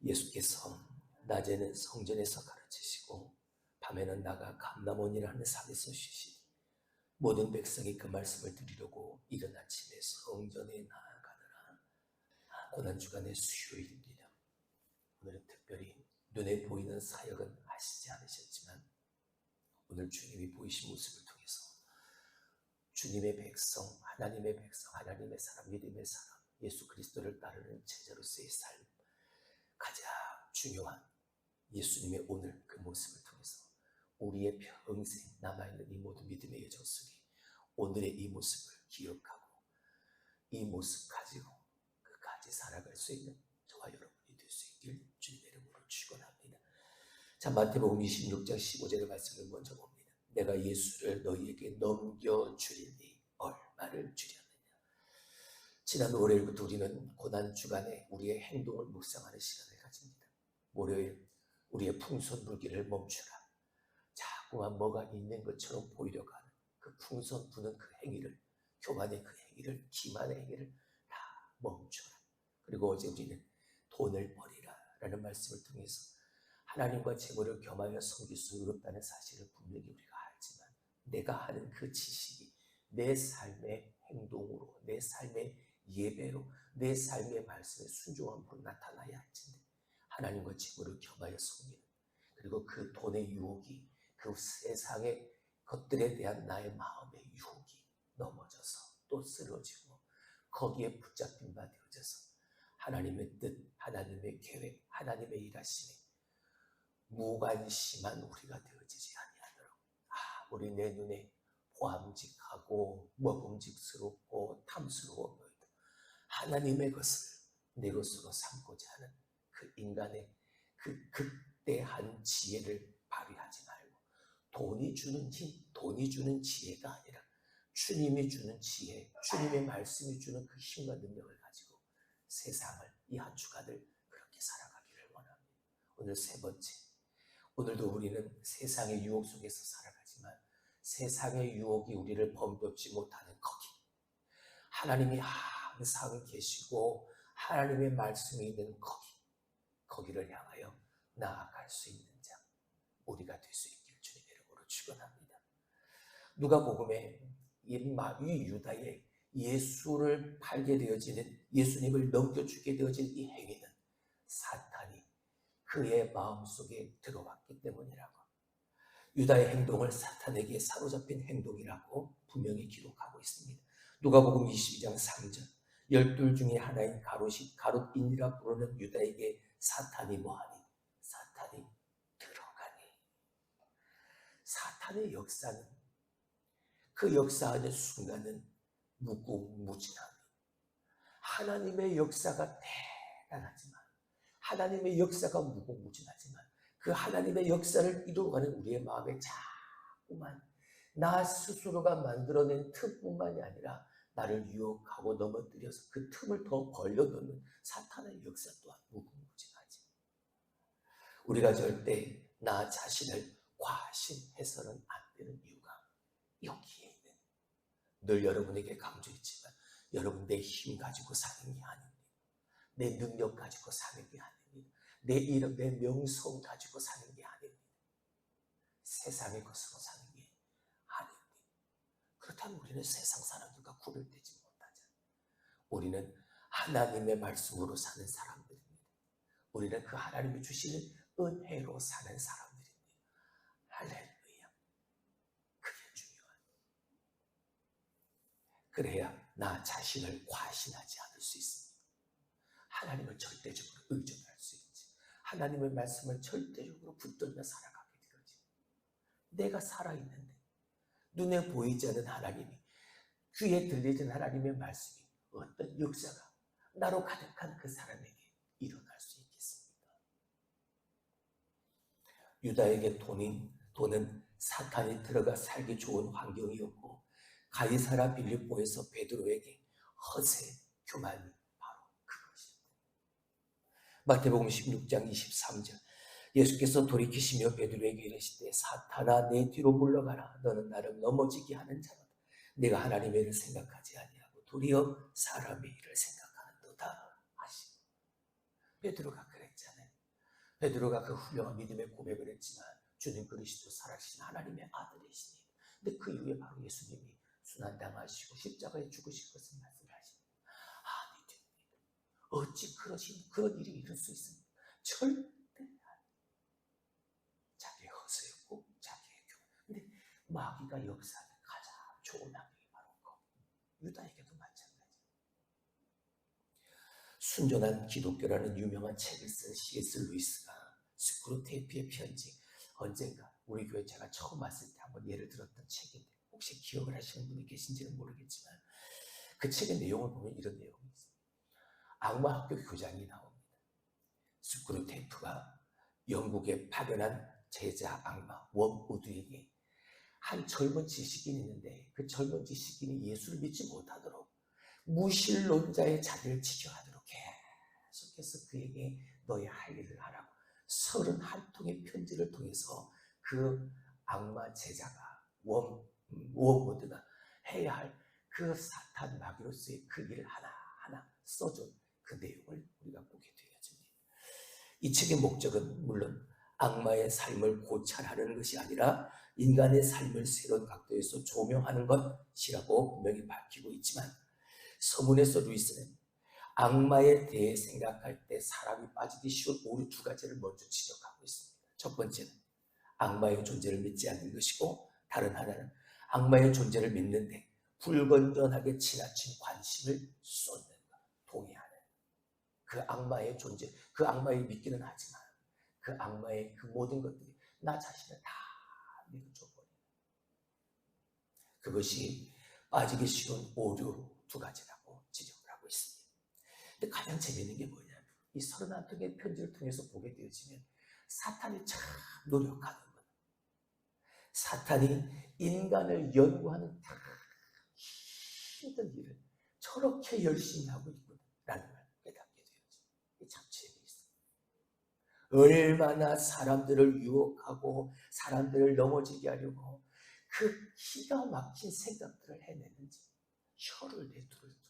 예수께서 낮에는 성전에서 가르치시고 밤에는 나가 감람원이라는 산에서 쉬시니 모든 백성이 그 말씀을 들으려고 이른 아침에 성전에 나아가더라. 고난주간의 수요일입니다. 오늘은 특별히 눈에 보이는 사역은 하시지 않으셨지만 오늘 주님이 보이신 모습을 통해서 주님의 백성, 하나님의 백성, 하나님의 사람, 믿음의 사람, 예수 그리스도를 따르는 제자로서의 삶, 가장 중요한 예수님의 오늘 그 모습을 통해서 우리의 평생 남아있는 이 모든 믿음의 여정 속에 오늘의 이 모습을 기억하고 이 모습 가지고 끝까지 살아갈 수 있는 저와 여러분이 될 수 있길 주님의 이름으로 축원합니다. 자, 마태복음 26장 15절의 말씀을 먼저 봅니다. 내가 예수를 너희에게 넘겨주리니 얼마를 주려느냐. 지난 월요일부터 우리는 고난주간에 우리의 행동을 묵상하는 시간을 가집니다. 월요일 우리의 풍선불기를 멈추라. 자꾸만 뭐가 있는 것처럼 보이려고 하는 그 풍선 부는 그 행위를, 교만의 그 행위를, 기만의 행위를 다 멈춰라. 그리고 어제 우리는 돈을 버리라 라는 말씀을 통해서 하나님과 재물을 겸하여 섬길 수 없다는 사실을 분명히 우리가 알지만 내가 하는 그 지식이 내 삶의 행동으로, 내 삶의 예배로, 내 삶의 말씀에 순종함으로 나타나야 할진데 하나님과 재물을 겸하여 섬기는, 그리고 그 돈의 유혹이, 그 세상의 것들에 대한 나의 마음의 유혹이 넘어져서 또 쓰러지고 거기에 붙잡힌 바 되어져서 하나님의 뜻, 하나님의 계획, 하나님의 일하심에 무관심한 우리가 되어지지 아니하도록 우리 내 눈에 보암직하고 먹음직스럽고 탐스러워 보여도 하나님의 것을 내 것으로 삼고자 하는 그 인간의 그 극대한 지혜를 발휘하지 말고 돈이 주는 힘, 돈이 주는 지혜가 아니라 주님이 주는 지혜, 주님의 말씀이 주는 그 힘과 능력을 가지고 세상을, 이 한 주간을 그렇게 살아가기를 원합니다. 오늘 세 번째, 오늘도 우리는 세상의 유혹 속에서 살아가지만 세상의 유혹이 우리를 범접지 못하는 거기, 하나님이 항상 계시고 하나님의 말씀이 있는 거기를 향하여 나아갈 수 있는 자, 우리가 될 수 있기를 주님의 이름으로 축원합니다. 누가복음에 이 유다의 예수를 팔게 되어지는, 예수님을 넘겨주게 되어진 이 행위는 사탄이 그의 마음속에 들어왔기 때문이라고, 유다의 행동을 사탄에게 사로잡힌 행동이라고 분명히 기록하고 있습니다. 누가복음 22장 3절, 12 중에 하나인 가롯인이라 부르는 유다에게 사탄이 뭐하니? 사탄이 들어가니. 사탄의 역사는, 그 역사하는 순간은 무궁무진합니다. 하나님의 역사가 대단하지만, 하나님의 역사가 무궁무진하지만 그 하나님의 역사를 이루어가는 우리의 마음에 자꾸만 나 스스로가 만들어낸 틈뿐만이 아니라 나를 유혹하고 넘어뜨려서 그 틈을 더 벌려놓는 사탄의 역사 또한 무궁무진하지. 우리가 절대 나 자신을 과신해서는 안 되는 이유가 여기에 있는, 늘 여러분에게 강조했지만 여러분 내 힘 가지고 사는 게 아닙니다. 내 능력 가지고 사는 게 아닙니다. 내 이름, 내 명성 가지고 사는 게 아닙니다. 세상의 것으로 사는 게 아닙니다. 그렇다면 우리는 세상 사람들과 구별되지 못하죠. 우리는 하나님의 말씀으로 사는 사람들입니다. 우리는 그 하나님이 주시는 은혜로 사는 사람들입니다. 할렐루야. 그게 중요한. 그래야 나 자신을 과신하지 않을 수 있습니다. 하나님을 절대적으로 의존할 수 있지. 하나님의 말씀을 절대적으로 붙들며 살아가게 되어지. 내가 살아있는데 눈에 보이지 않는 하나님이, 귀에 들리는 하나님의 말씀이 어떤 역사가 나로 가득한 그 사람에게 일어날 수 있겠습니까? 유다에게 돈은 사탄이 들어가 살기 좋은 환경이었고 가이사라 빌립보에서 베드로에게 허세, 교만이 바로 그것이었다. 마태복음 16장 23절, 예수께서 돌이키시며 베드로에게 이르시되 사탄아 내 뒤로 물러가라. 너는 나를 넘어지게 하는 자로다. 내가 하나님의 일을 생각하지 아니하고 도리어 사람의 일을 생각하는도다 하시고. 베드로가 그랬잖아요. 베드로가 그 훌륭한 믿음의 고백을 했지만 주님 그리스도 살아계신 하나님의 아들이시니, 근데 그 이후에 바로 예수님이 순환당하시고 십자가에 죽으실 것을 말씀하십니다. 아니 주님, 어찌 그런 일이 일어날 수 있습니까? 절대 자기의 허세였고 자기의 교훈. 근데 마귀가 역사하는 가장 좋은 학력이 바로 유다에게도 마찬가지. 순전한 기독교라는 유명한 책을 쓴 C.S. 루이스가 스크루테이프의 편지, 언젠가 우리 교회 제가 처음 왔을 때 한번 예를 들었던 책인데 혹시 기억을 하시는 분이 계신지는 모르겠지만 그 책의 내용을 보면 이런 내용이 있습니다. 악마 학교 교장이 나옵니다. 스크루테이프가 영국에 파견한 제자 악마 웜우드에게 한 젊은 지식인이 있는데 그 젊은 지식인이 예수를 믿지 못하도록 무신론자의 자리를 지켜하도록 계속해서 그에게 너의 할 일을 하라고 31통의 편지를 통해서 그 악마 제자가 웜우드가 해야 할 그 사탄 마귀로서의 그 일을 하나하나 써준 그 내용을 우리가 보게 되어집니다. 이 책의 목적은 물론 악마의 삶을 고찰하는 것이 아니라 인간의 삶을 새로운 각도에서 조명하는 것이라고 분명히 밝히고 있지만, 서문에서 루이스는 악마에 대해 생각할 때 사람이 빠지기 쉬운 오류 두 가지를 먼저 지적하고 있습니다. 첫 번째는 악마의 존재를 믿지 않는 것이고, 다른 하나는 악마의 존재를 믿는데 불건전하게 지나친 관심을 쏟는 것, 동의하는 그 악마의 존재, 그 악마의 믿기는 하지만 그 악마의 그 모든 것들이 나 자신을 다 믿어줘버리는, 그것이 빠지기 쉬운 오류 두 가지라고 지적을 하고 있습니다. 근데 가장 재미있는 게 뭐냐면 이 31통의 편지를 통해서 보게 되어지면 사탄이 참 노력하는 것, 사탄이 인간을 연구하는 다 힘든 일을 저렇게 열심히 하고 있구나라는 걸 깨닫게 되어져. 이게 참 재미있어요. 얼마나 사람들을 유혹하고 사람들을 넘어지게 하려고 그 기가 막힌 생각들을 해내는지 혀를 내두를 정도.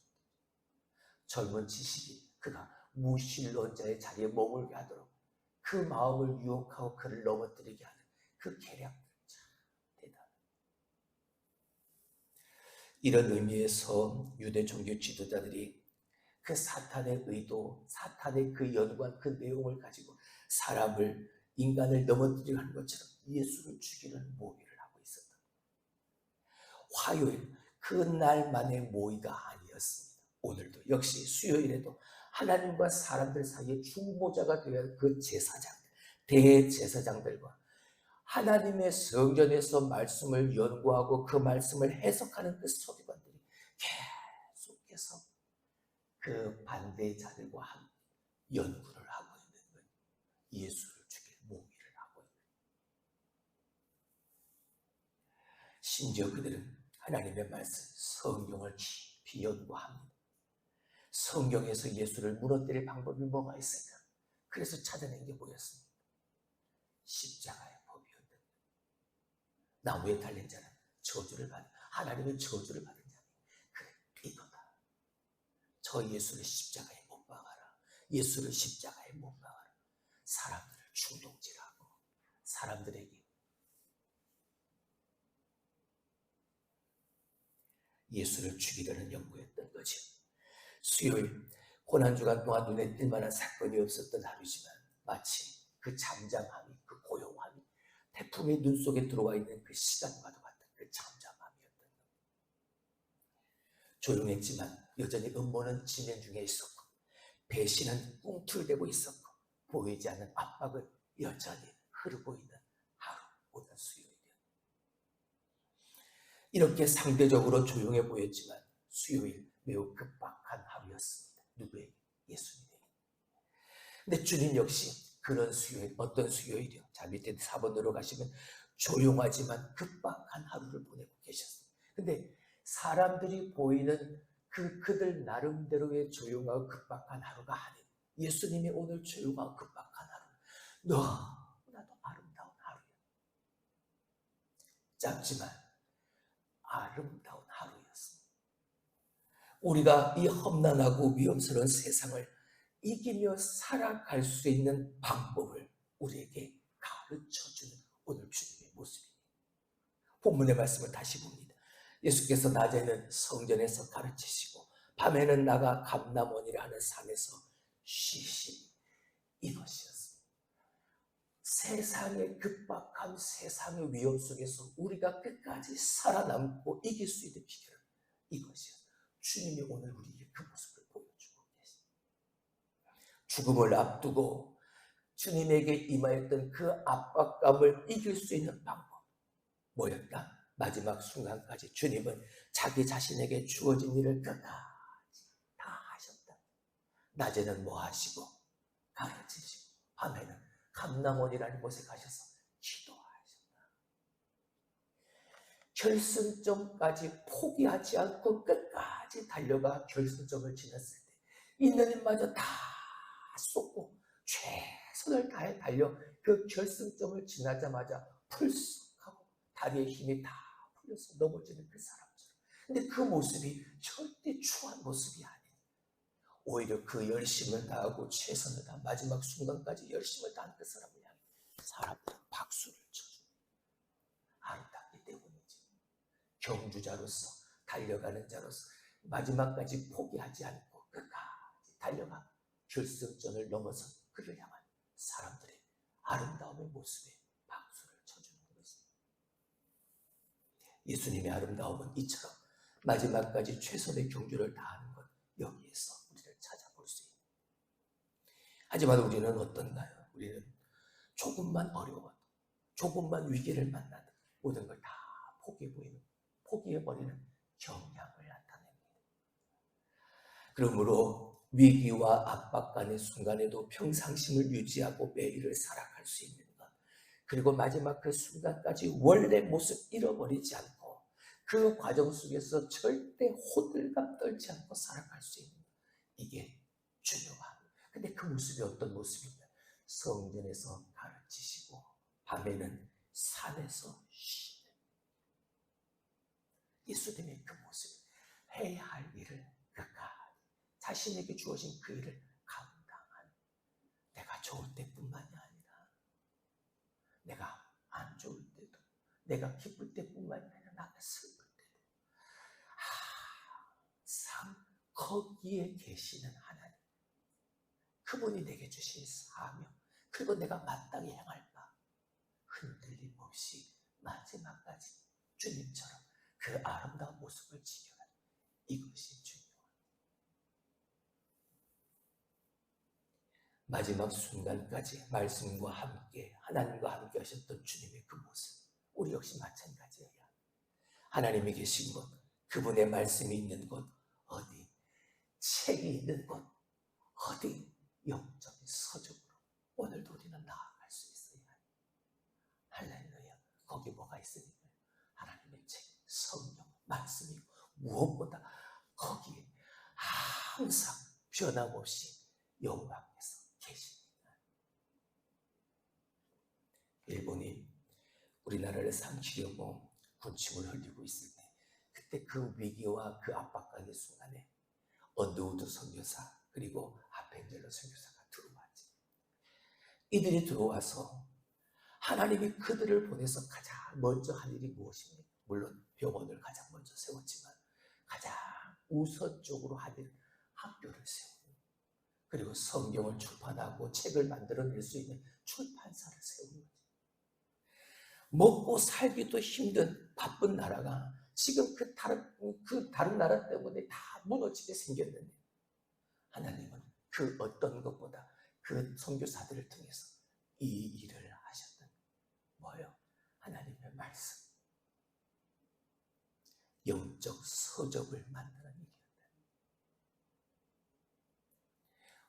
젊은 지식인 그가 무신론자의 자리에 머물게 하도록 그 마음을 유혹하고 그를 넘어뜨리게 하는 그 계략들 참 대단해. 이런 의미에서 유대 종교 지도자들이 그 사탄의 의도, 사탄의 그 연구한 그 내용을 가지고 사람을, 인간을 넘어뜨리려 하는 것처럼 예수를 죽이는 모의를 하고 있었다. 화요일 그날만의 모의가 아니었습니다. 오늘도 역시 수요일에도 하나님과 사람들 사이에 중보자가 되어 그 제사장들, 대제사장들과 하나님의 성전에서 말씀을 연구하고 그 말씀을 해석하는 그 서기관들이 계속해서 그 반대의 자들과 함께 연구를 하고 있는 거예요. 예수를 죽일 모의를 하고 있는 거예요. 심지어 그들은 하나님의 말씀, 성경을 깊이 연구합니다. 성경에서 예수를 무너뜨릴 방법이 뭐가 있을까? 그래서 찾아낸 게 뭐였습니까? 십자가의 법이었던 거예요. 나무에 달린 자는 저주를 받는, 하나님의 저주를 받은 자는 그래, 이거다. 저 예수를 십자가에 못 박아라. 예수를 십자가에 못 박아라. 사람들을 충동질하고 사람들에게 예수를 죽이려는 연구였던 거죠. 수요일 고난주간 동안 눈에 띌 만한 사건이 없었던 하루지만 마치 그 잠잠함이, 그 고요함이 태풍이 눈 속에 들어와 있는 그 시간과도 같은 그 잠잠함이었던 겁니다. 조용했지만 여전히 음모는 진행 중에 있었고 배신은 꿈틀대고 있었고 보이지 않는 압박은 여전히 흐르고 있는 하루, 오늘 수요일이었습니다. 이렇게 상대적으로 조용해 보였지만 수요일 매우 급박한 하루였습니다. 누구에게? 예수님에게. 근데 주님 역시 그런 수요일, 어떤 수요일이요? 자, 밑에 4번으로 가시면 조용하지만 급박한 하루를 보내고 계셨습니다. 근데 사람들이 보이는 그들 나름대로의 조용하고 급박한 하루가 아닌 예수님이 오늘 조용하고 급박한 하루, 너무나도 아름다운 하루예요. 짧지만 아름다운 하루였습니다. 우리가 이 험난하고 위험스러운 세상을 이기며 살아갈 수 있는 방법을 우리에게 가르쳐주는 오늘 주님의 모습입니다. 본문의 말씀을 다시 봅니다. 예수께서 낮에는 성전에서 가르치시고 밤에는 나가 감람원이라 하는 산에서 쉬시니 이것이었습니다. 세상의 급박한 세상의 위험 속에서 우리가 끝까지 살아남고 이길 수 있는 비결은 이것이었습니다. 주님이 오늘 우리에게 그 모습을 보여주고 계십니다. 죽음을 앞두고 주님에게 임하였던 그 압박감을 이길 수 있는 방법 뭐였다? 마지막 순간까지 주님은 자기 자신에게 주어진 일을 끝까지 다 하셨다. 낮에는 뭐 하시고 가르치시고 밤에는 감람원이라는 곳에 가셔서 기도하셨다. 결승점까지 포기하지 않고 끝까지 달려가 결승점을 지났을 때 있는 힘마저 다 쏟고 최선을 다해 달려 그 결승점을 지나자마자 풀썩하고 다리에 힘이 다 풀려서 넘어지는 그 사람처럼. 근데 그 모습이 절대 추한 모습이 아니에요. 오히려 그 열심을 다하고 최선을 다한 마지막 순간까지 열심을 다한 그 사람을 향해 사람들은 박수를 쳐줍니다. 아름답기 때문이지. 경주자로서 달려가는 자로서 마지막까지 포기하지 않고 끝까지 달려가 결승점을 넘어서 그를 향한 사람들의 아름다움의 모습에 박수를 쳐주는 것입니다. 예수님의 아름다움은 이처럼 마지막까지 최선의 경주를 다하는 것, 여기에서 우리를 찾아볼 수 있습니다. 하지만 우리는 어떤가요? 우리는 조금만 어려워도, 조금만 위기를 만나도 모든 걸 다 포기해버리는 경향을 나타냅니다. 그러므로 위기와 압박감의 순간에도 평상심을 유지하고 매일을 살아갈 수 있는 것, 그리고 마지막 그 순간까지 원래 모습 잃어버리지 않고 그 과정 속에서 절대 호들갑 떨지 않고 살아갈 수 있는 것, 이게 중요합니다. 근데 그 모습이 어떤 모습이냐? 성전에서 가르치시고 밤에는 산에서 쉬는 예수님의 그 모습, 해야 할 일을 끝까지 자신에게 주어진 그 일을 감당하는, 내가 좋을 때뿐만이 아니라 내가 안 좋을 때도, 내가 기쁠 때뿐만이 아니라 나가 슬플 때도 항상 거기에 계시는 하나님, 그분이 내게 주신 사명, 그리고 내가 마땅히 행할 바 흔들림 없이 마지막까지 주님처럼 그 아름다운 모습을 지켜가는, 이것이 중요합니다. 마지막 순간까지 말씀과 함께 하나님과 함께 하셨던 주님의 그 모습, 우리 역시 마찬가지예요. 하나님이 계신 곳, 그분의 말씀이 있는 곳, 어디 책이 있는 곳, 어디 영적인 서적으로 오늘도 우리는 나아갈 수 있어요. 할렐루야. 거기 뭐가 있습니까? 하나님의 책, 성경, 말씀이 무엇보다 거기에 항상 변함없이 여호와께서 계십니다. 일본이 우리나라를 삼키려고 군침을 흘리고 있을 때, 그때 그 위기와 그 압박감의 순간에 언더우드 선교사 그리고 아펜젤러 선교사가 들어왔지. 이들이 들어와서 하나님이 그들을 보내서 가장 먼저 한 일이 무엇입니까? 물론 병원을 가장 먼저 세웠지만 가장 우선적으로 한 일은 학교를 세우고, 그리고 성경을 출판하고 책을 만들어낼 수 있는 출판사를 세우는 거죠. 먹고 살기도 힘든 바쁜 나라가 지금 그 다른 나라 때문에 다 무너지게 생겼는데, 하나님은 그 어떤 것보다 그 선교사들을 통해서 이 일을 하셨던 뭐예요? 하나님의 말씀, 영적 서적을 만드는 일이었다.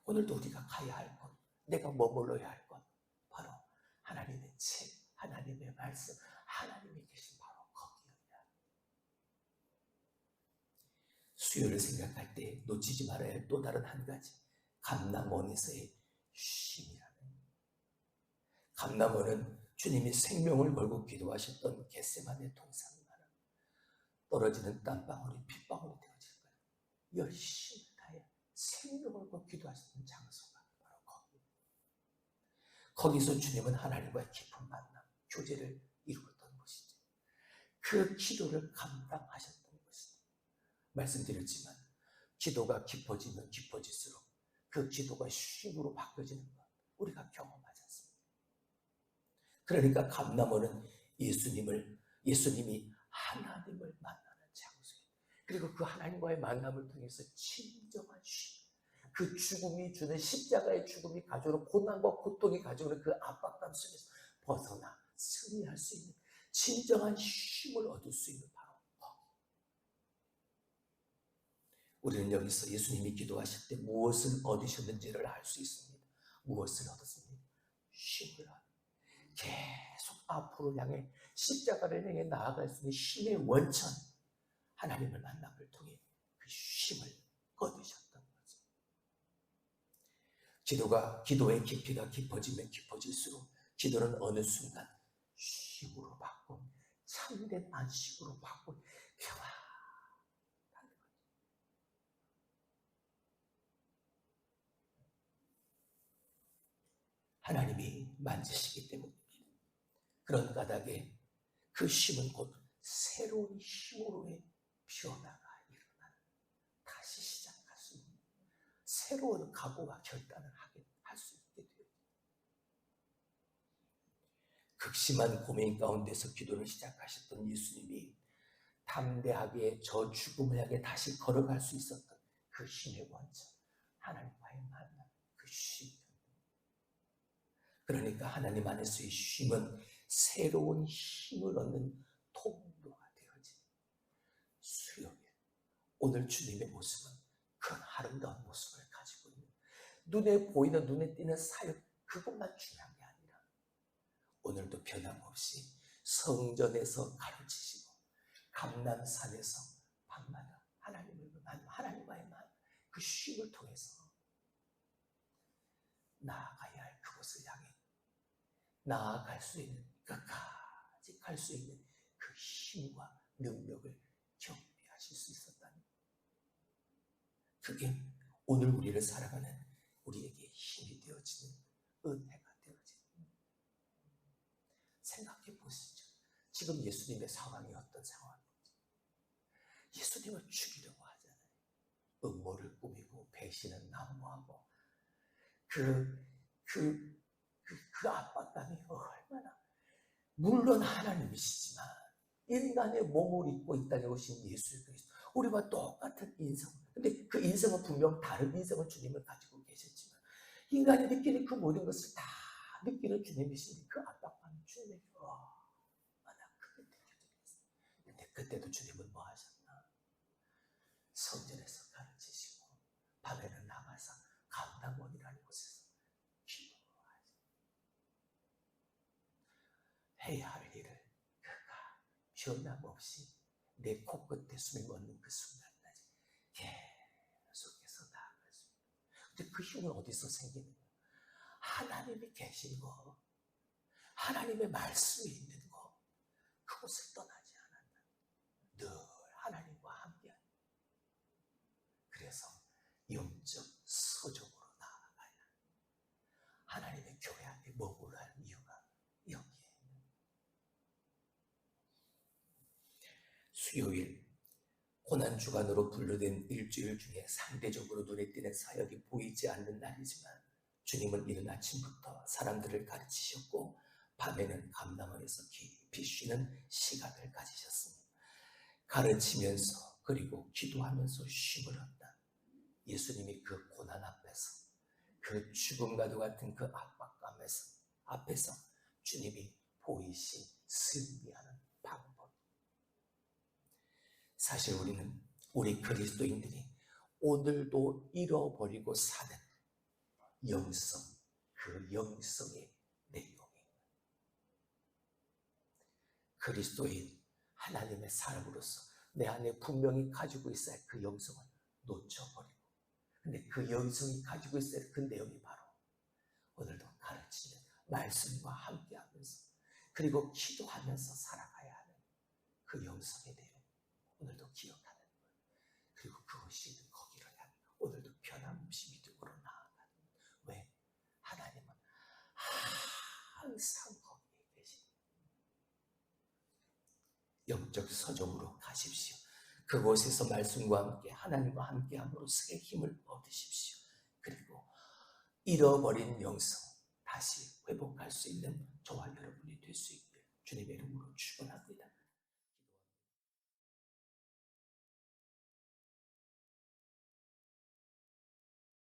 오늘도 우리가 가야 할 곳, 내가 머물러야 할 곳, 바로 하나님의 책, 하나님의 말씀, 하나님이 계신 바로 거기입니다. 수요를 생각할 때 놓치지 말아야 할 또 다른 한 가지, 감람원에서의 쉼이라는. 감람원은 주님이 생명을 걸고 기도하셨던 겟세마네 동산입니다. 떨어지는 땀방울이 핏방울이 되어질 거예요. 열심히 다해 생명을 걸고 기도하셨던 장소가 바로 거기. 거기서 주님은 하나님과의 깊은 만남, 교제를 이루었던 것이죠. 그 기도를 감당하셨던 것이죠. 말씀드렸지만 기도가 깊어지면 깊어질수록 그 기도가 쉼으로 바뀌어지는 것 우리가 경험하지 않습니까? 그러니까 감람원은 예수님이 하나님을 만나는 장소예요. 그리고 그 하나님과의 만남을 통해서 진정한 쉼, 그 죽음이 주는 십자가의 죽음이 가져오는 고난과 고통이 가져오는 그 압박감 속에서 벗어나 승리할 수 있는 진정한 쉼을 얻을 수 있는 바로 우리는 여기서 예수님이 기도하실 때 무엇을 얻으셨는지를 알 수 있습니다. 무엇을 얻었습니까? 쉼을 얻. 계속 앞으로 향해 십자가를 향해 나아갈 수 있는 힘의 원천, 하나님을 만남을 통해 그 쉼을 얻으셨던 거죠. 기도의 깊이가 깊어지면 깊어질수록 기도는 어느 순간 쉼으로 바꾼, 참된 안식으로 바꾼 평안한 거죠. 하나님이 만지시기 때문입니다. 그런 까닭에 그 쉼은 곧 새로운 힘으로의 변화가 일어나는, 다시 시작할 수 있는 새로운 각오와 결단을 할 수 있게 돼요. 극심한 고민 가운데서 기도를 시작하셨던 예수님이 담대하게 저 죽음을 향해 다시 걸어갈 수 있었던 그 힘의 원천, 하나님과의 만남, 그 쉼. 그러니까 하나님 안에서의 쉼은 새로운 힘을 얻는 통로가 되어진 수요일. 오늘 주님의 모습은 그런 아름다운 모습을 가지고 있는, 눈에 보이는, 눈에 띄는 사역 그것만 중요한 게 아니라 오늘도 변함없이 성전에서 가르치시고 감람산에서 밤마다 하나님과의 만남, 그 쉼을 통해서 나아가야 할 그곳을 향해 나아갈 수 있는, 끝까지 갈 수 있는 그 힘과 능력을 경비하실 수 있었다는, 그게 오늘 우리를 살아가는 우리에게 힘이 되어지는, 은혜가 되어지는. 생각해 보시죠. 지금 예수님의 상황이 어떤 상황인지. 예수님을 죽이려고 하잖아요. 음모를 꾸미고 배신은 난무하고 그 압박감이 얼마나, 물론 하나님이시지만 인간의 몸을 입고 이 땅에 오신 예수 그리스도, 우리와 똑같은 인성, 근데 그 인성은 분명 다른 인성을 주님을 가지고 계셨지만 인간이 느끼는 그 모든 것을 다 느끼는 주님이신데 그 압박감이 주님에게 얼마나 크게 느껴지겠어요. 근데 그때도 주님은 뭐 하셨나? 성전에서 가르치시고 밤에는 나가서 감람원이라는 곳에서 해야 할 일을 그가 변함없이 내 코끝에 숨이 멎는 그 순간까지 계속해서 나아갈 수 있는. 근데 그 힘은 어디서 생기는 거야? 하나님이 계신 거, 하나님의 말씀이 있는 거, 그곳을 떠나지 않았다. 늘 하나님과 함께하는. 그래서 영적 서적으로 나아가야 하나님의 교회 안에 머물러 할 이유가 여기에. 수요일, 고난주간으로 분류된 일주일 중에 상대적으로 눈에 띄는 사역이 보이지 않는 날이지만 주님은 이른 아침부터 사람들을 가르치셨고 밤에는 감람원에서 깊이 쉬는 시간을 가지셨습니다. 가르치면서 그리고 기도하면서 쉼을 얻다. 예수님이 그 고난 앞에서, 그 죽음과도 같은 그 앞에서 주님이 보이신 승리하는 방법. 사실 우리 그리스도인들이 오늘도 잃어버리고 사는 영성, 그 영성의 내용이 그리스도인 하나님의 사람으로서 내 안에 분명히 가지고 있어야 할 그 영성을 놓쳐버리고, 근데 그 영성이 가지고 있어야 할 그 내용이 바로 오늘도 가르치는 말씀과 함께하면서 그리고 기도하면서 살아가야 하는 그 영성의 내용, 오늘도 기억하는 것. 그리고 그것이 거기를 향해 오늘도 변함없이 믿음으로 나아가는. 왜? 하나님은 항상 거기에 계십니다. 영적 서점으로 가십시오. 그곳에서 말씀과 함께 하나님과 함께 함으로써 힘을 얻으십시오. 그리고 잃어버린 영성 다시 회복할 수 있는 저와 여러분이 될 수 있길 주님의 이름으로 축원합니다.